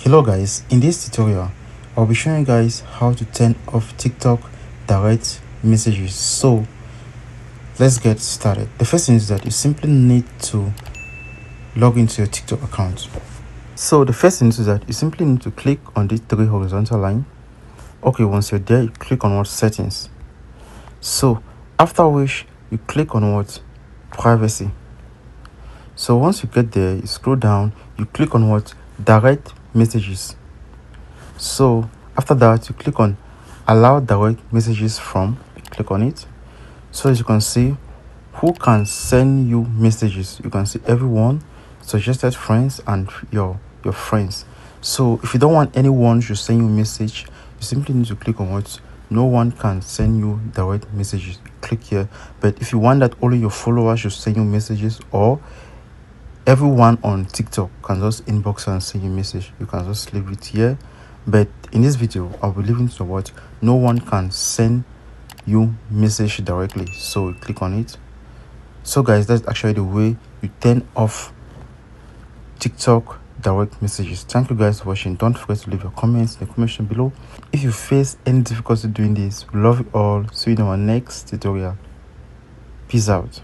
Hello guys, in this tutorial I'll be showing you guys how to turn off TikTok direct messages. So let's get started. The first thing is that you simply need to log into your TikTok account. So the first thing is that you simply need to click on the three horizontal line. Okay, once you're there, you click on what settings. So after which you click on what privacy. So once you get there, you scroll down, you click on what direct messages. So after that, you click on allow direct messages from, click on it. So as you can see, who can send you messages, you can see everyone, suggested friends, and your friends. So if you don't want anyone to send you a message, you simply need to click on what no one can send you direct messages, click here. But if you want that only your followers should send you messages, or everyone on TikTok can just inbox and send you a message, you can just leave it here. But in this video, I'll be leaving to what no one can send you message directly. So click on it. So guys, that's actually the way you turn off TikTok direct messages. Thank you guys for watching. Don't forget to leave your comments in the comment section below. If you face any difficulty doing this, we love you all. See you in our next tutorial. Peace out.